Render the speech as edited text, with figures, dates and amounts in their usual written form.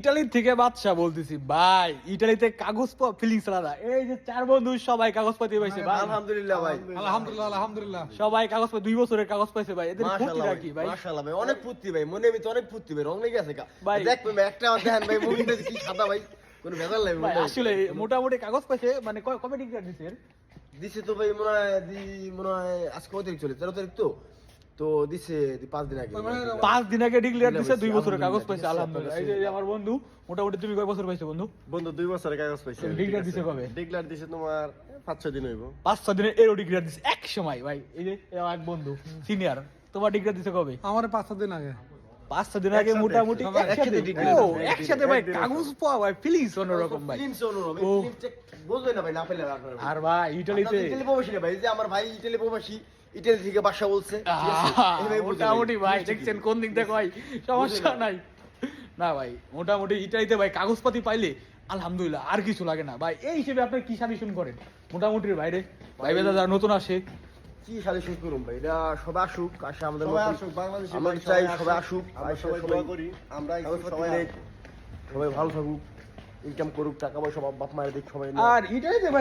Italy থেকে বাদশা বলতেছি ভাই, ইতালিতে কাগজ ফিলিংস আলাদা। এই যে চার বন্ধু সবাই কাগজপাতি পাইছে ভাই, আলহামদুলিল্লাহ ভাই, আলহামদুলিল্লাহ সবাই কাগজ পাই 2 বছরের কাগজ পাইছে ভাই। এদের ফুর্তি মাশাআল্লাহ কি ভাই, মাশাআল্লাহ ভাই, অনেক ফুর্তি ভাই, মনে ভিতরে অনেক ফুর্তি ভাই, রং লেগে আছে ভাই। দেখ ভাই একটা আমার দেখেন ভাই, মুখটা কি সাদা ভাই, কোনো ভেজাল নাই ভাই মনে আসলে মোটামুটি কাগজ পাইছে। মানে কবে ডিগ্রি দিছে? দিছে তো ভাই মনে হয় আজকে কত তারিখ চলে, 13 তারিখ তো দিছে 5 দিন আগে, 5 দিন আগে ডিক্লেয়ার দিছে, 2 বছরের আলহামদুলিল্লাহ, কাগজ পাইছে দিছে, আলহামদুলিল্লাহ। এই আপনার যে আমার বন্ধু, মোটামুটি তুমি কয় বছর পাইছো বন্ধু? বন্ধু 2 বছরের কাগজ পাইছে। ডিক্লেয়ার দিছে কবে? ডিক্লেয়ার দিছে তোমার 5-6 দিন হইব। 5-6 দিনের এরো ডিক্লেয়ার দিছে এক সময় ভাই। এই যে এক বন্ধু সিনিয়র, তোমার ডিক্লেয়ার দিছে কবে? আমার 5-6 দিন আগে। 5-6 দিন আগে মোটামুটি একসাথে declare ও দিছে, একসাথে ভাই কাগজ পাওয়া ভাই, ফিলিংস অন্যরকম ভাই। ফিল্মস অন্যরকম, ও। ফিল্ম চেক বুঝবেন না ভাই, না পেলে আপনারা আর ভাই ইতালিতে ইটালি প্রবাসী না ভাই, যে আমার ভাই ইটালি প্রবাসী, ইটালি থেকে বাসা বলছে, ঠিক আছে? এই ভাই বুঝে মোটামুটি ভাই ফিল্মস দেখছেন কোন দিক থেকে ভাই, সমস্যা নাই না ভাই। মোটামুটি ইটালিতে ভাই কাগজপাতি পাইলে আলহামদুলিল্লাহ, আর কিছু লাগে না ভাই। এই হিসেবে আপনি কি সাজেশন করেন মোটামুটির বাইরে? ভাই বেদা যারা নতুন আসে কি সাজেশন করুন ভাই, এটা সবাই আসুক, আসে আমাদের সবাই মতন। আসুক, বাংলাদেশে আমরা ভাই চাই সবাই সবাই আসুক, আসুক, আমরা আসে সবাই দোয়া করি, আমরা কাগজপত্র সবাই নেই, সবাই ভালো থাকুক, ইনকাম করুক, টাকা পয়সা বাপ মায়ের দিক সবাই নেয়। আর ইটালিতে ভাই